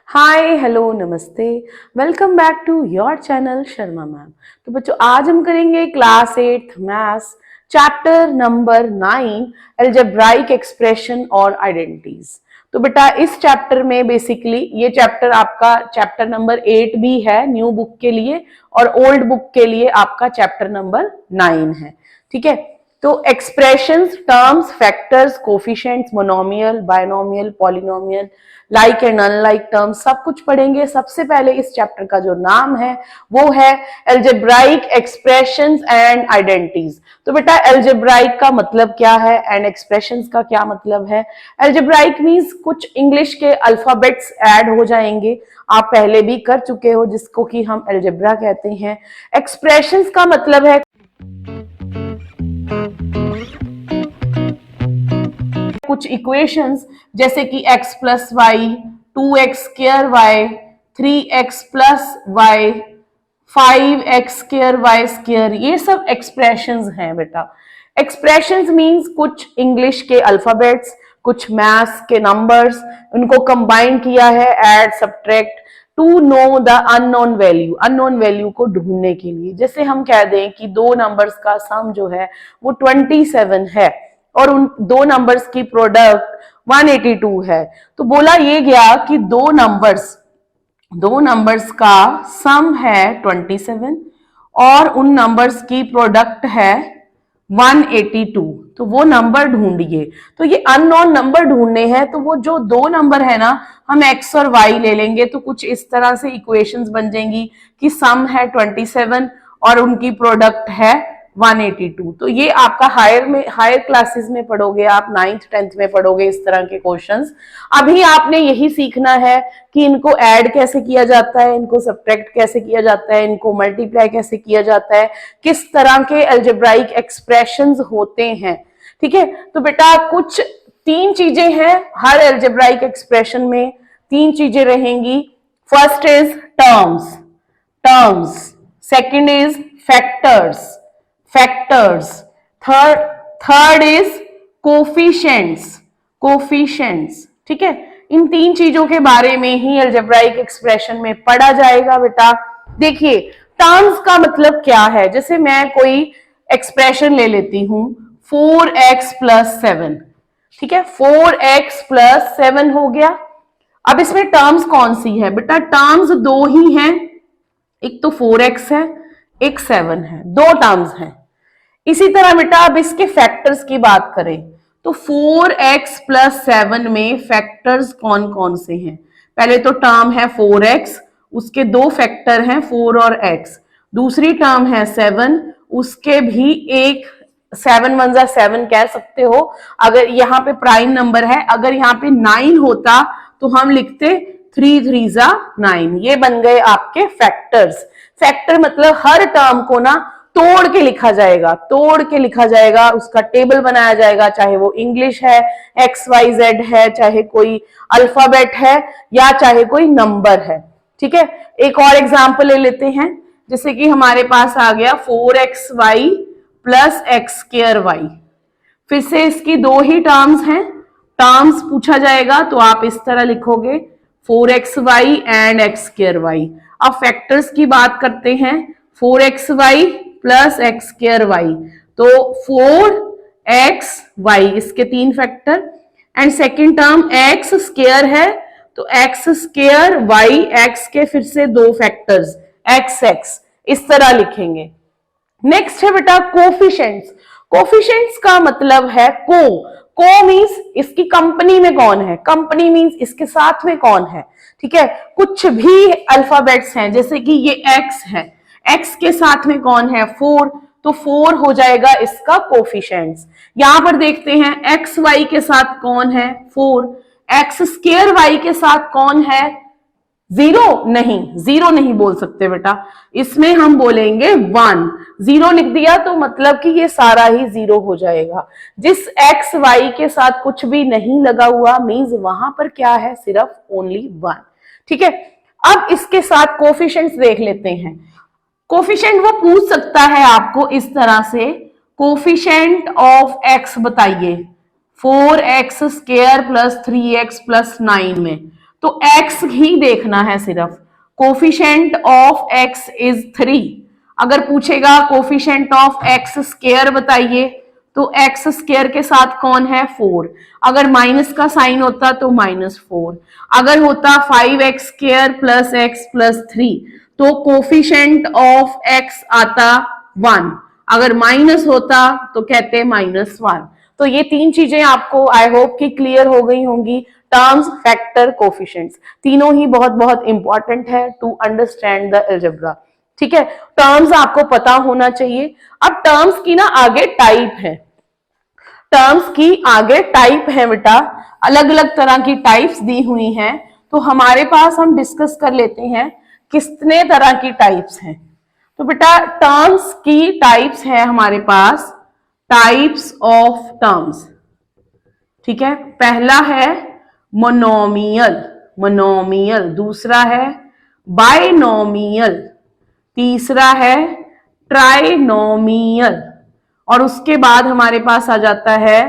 हाय hello नमस्ते। Welcome back to your channel Sharma ma'am. तो बच्चों आज हम करेंगे class 8 maths chapter number 9 algebraic expression और आइडेंटिटीज। तो बेटा इस चैप्टर में बेसिकली ये चैप्टर आपका चैप्टर नंबर 8 भी है न्यू बुक के लिए और ओल्ड बुक के लिए आपका चैप्टर नंबर 9 है। ठीक है, तो expressions, terms, factors, coefficients, monomial, binomial, polynomial, like and unlike terms सब कुछ पढ़ेंगे। सबसे पहले इस चैप्टर का जो नाम है वो है एल्जेब्राइक एक्सप्रेशंस एंड आइडेंटिटीज। तो बेटा एल्जेब्राइक का मतलब क्या है एंड एक्सप्रेशंस का क्या मतलब है? एल्जेब्राइक मींस कुछ इंग्लिश के अल्फाबेट्स ऐड हो जाएंगे, आप पहले भी कर चुके हो, जिसको कि हम एल्जेब्रा कहते हैं। एक्सप्रेशंस का मतलब है कुछ इक्वेशंस जैसे कि x plus Y, 2x square Y, 3x plus Y, 5x square Y square, ये सब एक्सप्रेशंस हैं बेटा। एक्सप्रेशंस मींस कुछ इंग्लिश के अल्फाबेट्स, कुछ मैथ्स के नंबर्स, उनको कंबाइन किया है, add subtract to know the unknown value, unknown value को ढूंढने के लिए। जैसे हम कह दें कि दो नंबर्स का सम जो है वो 27 है और उन दो नंबर्स की प्रोडक्ट 182 है, तो बोला ये गया कि दो नंबर्स का सम है 27 और उन नंबर्स की प्रोडक्ट है 182, तो वो नंबर ढूंढिए। तो ये अननोन नंबर ढूंढने हैं, तो वो जो दो नंबर है ना, हम x और y ले लेंगे तो कुछ इस तरह से इक्वेशंस बन जाएंगी कि सम है 27 और उनकी प्रोडक्ट है 182। तो ये आपका हायर क्लासेस में पढ़ोगे, आप 9th 10th में पढ़ोगे इस तरह के क्वेश्चंस। अभी आपने यही सीखना है कि इनको ऐड कैसे किया जाता है, इनको सब्ट्रैक्ट कैसे किया जाता है, इनको मल्टीप्लाई कैसे किया जाता है, किस तरह के अलजेब्राइक एक्सप्रेशंस होते हैं। ठीक है, तो बेटा कुछ तीन चीजें हैं हर अलजेब्राइक एक्सप्रेशन में, तीन चीजें रहेंगी। First is terms, second is factors, third is coefficients. ठीक है, इन तीन चीजों के बारे में ही अलजेब्राइक एक्सप्रेशन में पढ़ा जाएगा बेटा। देखिए टर्म्स का मतलब क्या है, जैसे मैं कोई एक्सप्रेशन ले लेती हूं 4x प्लस 7। ठीक है, 4x प्लस 7 हो गया। अब इसमें टर्म्स कौन सी है बेटा? टर्म्स दो ही हैं, एक तो 4x है, एक 7 है, दो टर्म्स हैं। इसी तरह बेटा अब इसके फैक्टर्स की बात करें तो 4x प्लस 7 में फैक्टर्स कौन कौन से हैं? पहले तो टर्म है 4x, उसके दो फैक्टर हैं 4 और x। दूसरी टर्म है 7, उसके भी एक 7 1 जा 7 कह सकते हो, अगर यहाँ पे प्राइम नंबर है। अगर यहाँ पे 9 होता तो हम लिखते 3 3 जा 9। ये बन गए आपके फैक्टर्स। फैक्टर मतलब हर टर्म को ना तोड़ के लिखा जाएगा, उसका टेबल बनाया जाएगा, चाहे वो इंग्लिश है, XYZ है, चाहे कोई अल्फाबेट है या चाहे कोई नंबर है। ठीक है, एक और एग्जांपल ले लेते हैं, जैसे कि हमारे पास आ गया 4xy plus x square Y. फिर से इसकी दो ही टर्म्स हैं, टर्म्स पूछा जाएगा तो आप इस तरह लिखोगे 4xy and x square Y. अब फैक्टर्स की बात करते हैं, 4xy plus x square Y, तो 4xy इसके तीन factor and second term x square है तो x स्क्र वाई, x के फिर से दो फैक्टर्स xx, इस तरह लिखेंगे। नेक्स्ट है बेटा कोफिशिएंट्स का मतलब है को मींस इसकी कंपनी में कौन है, कंपनी मींस इसके साथ में कौन है। ठीक है, कुछ भी अल्फाबेट्स हैं, जैसे कि ये x है, x के साथ में कौन है 4, तो 4 हो जाएगा इसका कोफिशिएंट्स। यहां पर देखते हैं x y के साथ कौन है 4, x स्क्वायर y के साथ कौन है 0 नहीं बोल सकते बेटा, इसमें हम बोलेंगे 1। 0 लिख दिया तो मतलब कि ये सारा ही 0 हो जाएगा। जिस x y के साथ कुछ भी नहीं लगा हुआ मींस वहां पर क्या है, सिर्फ ओनली 1। ठीक है, अब इसके साथ कोफिशिएंट्स देख लेते हैं। कोफिशिएंट वो पूछ सकता है आपको इस तरह से, कोफिशिएंट ऑफ x बताइए 4x square plus 3x plus 9 में, तो x ही देखना है सिर्फ। Coefficient of x is 3। अगर पूछेगा कोफिशिएंट ऑफ x स्क्वायर बताइए, तो x स्क्वायर के साथ कौन है 4। अगर माइनस का साइन होता तो -4। अगर होता 5x square plus x plus 3 तो कोफिशिएंट ऑफ x आता 1। अगर माइनस होता तो कहते -1। तो ये तीन चीजें आपको आई होप कि क्लियर हो गई होंगी। टर्म्स, फैक्टर, कोफिशिएंट्स, तीनों ही बहुत बहुत इंपॉर्टेंट है टू अंडरस्टैंड द अलजेब्रा। ठीक है, टर्म्स आपको पता होना चाहिए। अब टर्म्स की ना आगे टाइप है, टर्म्स की आगे टाइप है बेटा, अलग अलग तरह की टाइप्स दी हुई हैं। तो हमारे पास हम डिस्कस कर लेते हैं कितने तरह की टाइप्स हैं। तो बेटा टर्म्स की टाइप्स है हमारे पास, टाइप्स ऑफ टर्म्स। ठीक है, पहला है मोनोमियल, मोनोमियल। दूसरा है बाइनोमियल। तीसरा है ट्राइनोमियल। और उसके बाद हमारे पास आ जाता है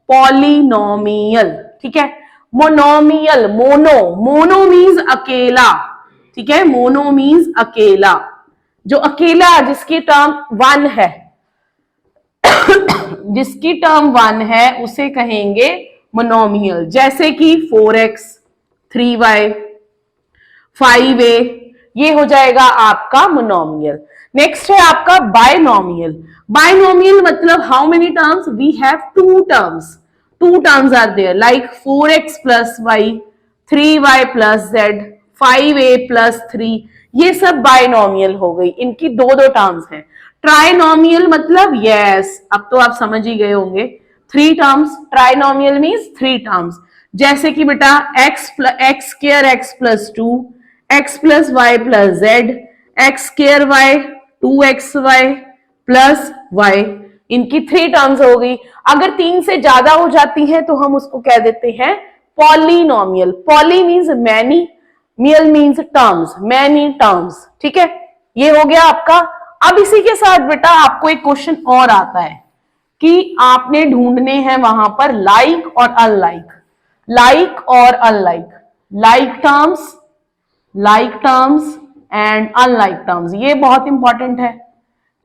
पॉलिनोमियल। ठीक है, मोनोमियल, मोनो, मोनो मीन्स अकेला। ठीक है, मोनो मीन्स अकेला, जो अकेला, जिसकी टर्म 1 है जिसकी टर्म 1 है उसे कहेंगे मोनोमियल। जैसे कि 4x, 3y, 5a, ये हो जाएगा आपका मोनोमियल। नेक्स्ट है आपका बाइनोमियल। बाइनोमियल मतलब how many terms we have, 2 terms, 2 terms are there like 4x plus y, 3y plus z, 5a plus 3, ये सब बाइनोमियल हो गई, इनकी 2 टर्म्स हैं। ट्राइनोमियल मतलब यस, अब तो आप समझ ही गए होंगे, 3 टर्म्स। Trinomial means 3 terms. जैसे कि बेटा x square x plus 2, x plus Y plus Z, X square Y 2xy plus y, इनकी 3 टर्म्स हो गई। अगर 3 से ज्यादा हो जाती है तो हम उसको कह देते हैं polynomial. Poly means many, mial means terms, many terms. ठीक है, ये हो गया आपका। अब इसी के साथ बेटा आपको एक क्वेश्चन और आता है कि आपने ढूंढने हैं वहां पर लाइक और अनलाइक, लाइक और unlike, like terms and unlike terms. ये बहुत इंपॉर्टेंट है।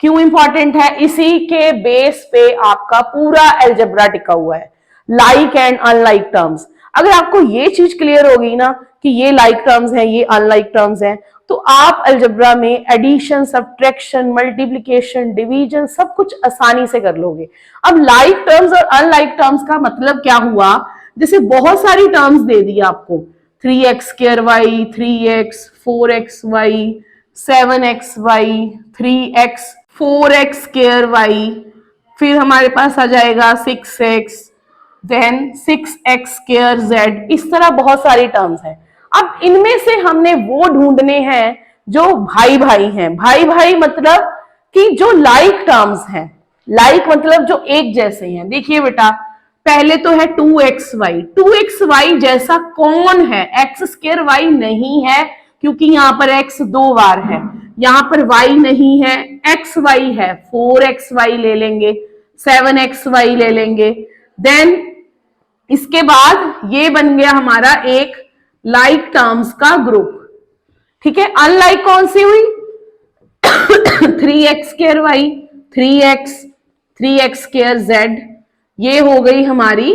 क्यों इंपॉर्टेंट है? इसी के बेस पे आपका पूरा अलजेब्रा टिका हुआ है, लाइक एंड अनलाइक टर्म्स। अगर आपको ये चीज क्लियर होगी ना कि ये लाइक टर्म्स हैं, ये अनलाइक टर्म्स हैं, तो आप अलजेब्रा में एडिशन, सब्ट्रैक्शन, मल्टीप्लिकेशन, डिवीजन सब कुछ आसानी से कर लोगे। अब लाइक टर्म्स और अनलाइक टर्म्स का मतलब क्या हुआ? जैसे बहुत सारी टर्म्स दे दी आपको, 3x square y, 3x, 4xy, 7xy, 3x, 4x square y, फिर हमारे पास आ जाएगा 6x, then 6x square z, इस तरह बहुत सारी टर्म्स हैं। अब इनमें से हमने वो ढूंढने हैं जो भाई भाई हैं। भाई भाई मतलब कि जो लाइक टर्म्स हैं, लाइक मतलब जो एक जैसे हैं। देखिए बेटा, पहले तो है 2xy, 2xy जैसा कौन है? x स्क्वायर y नहीं है, क्योंकि यहां पर x 2 बार है, यहां पर y नहीं है, xy है, 4xy ले लेंगे, 7xy ले लेंगे। देन इसके बाद ये बन गया हमारा एक लाइक टर्म्स का ग्रुप। ठीक है, अनलाइक कौन सी हुई? 3x square y, 3x square z, ये हो गई हमारी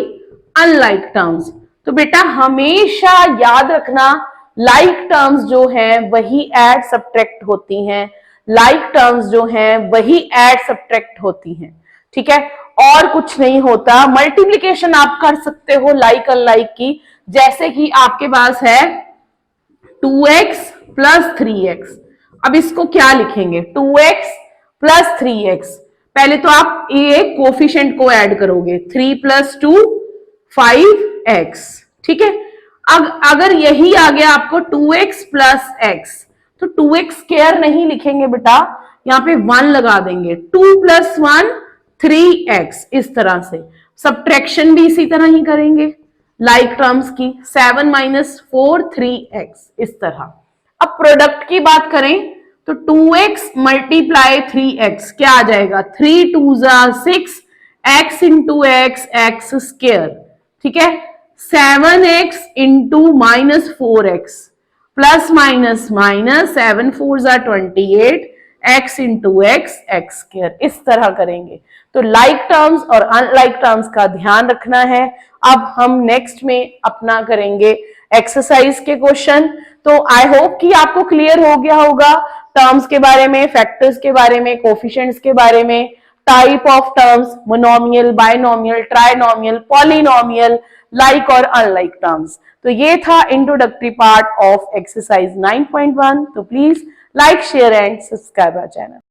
अनलाइक टर्म्स। तो बेटा हमेशा याद रखना, लाइक टर्म्स जो हैं वही ऐड सब्ट्रैक्ट होती हैं, लाइक टर्म्स जो हैं वही ऐड सब्ट्रैक्ट होती हैं। ठीक है, और कुछ नहीं होता। मल्टीप्लिकेशन आप कर सकते हो लाइक अनलाइक की, जैसे कि आपके पास है 2x प्लस 3x। अब इसको क्या लिखेंगे? 2x plus 3x। पहले तो आप ये कोफिशिएंट को ऐड करोगे, 3 प्लस 2 5x। ठीक है, अब अगर यही आ गया आपको 2x प्लस x, तो 2x स्क्वायर नहीं लिखेंगे बेटा, यहां पे 1 लगा देंगे। 2 प्लस 1 3x, इस तरह से। सब्ट्रैक्शन भी इसी तरह ही करेंगे लाइक टर्म्स की, 7 माइनस 4 3x, इस तरह। अब प्रोडक्ट की बात करें तो 2x मल्टीप्लाई 3x क्या आ जाएगा? 3 2 6, x into x, x square. ठीक है, 7x into -4x plus minus minus 7 4s are 28 x into x square, इस तरह करेंगे। तो लाइक टर्म्स और अनलाइक टर्म्स का ध्यान रखना है। अब हम नेक्स्ट में अपना करेंगे एक्सरसाइज के क्वेश्चन। तो आई होप कि आपको क्लियर हो गया होगा टर्म्स के बारे में, फैक्टर्स के बारे में, कोफिशिएंट्स के बारे में, type of terms, monomial, binomial, trinomial, polynomial, like और अनलाइक टर्म्स। तो ये था इंट्रोडक्टरी पार्ट ऑफ एक्सरसाइज 9.1। तो please like, share and subscribe our channel.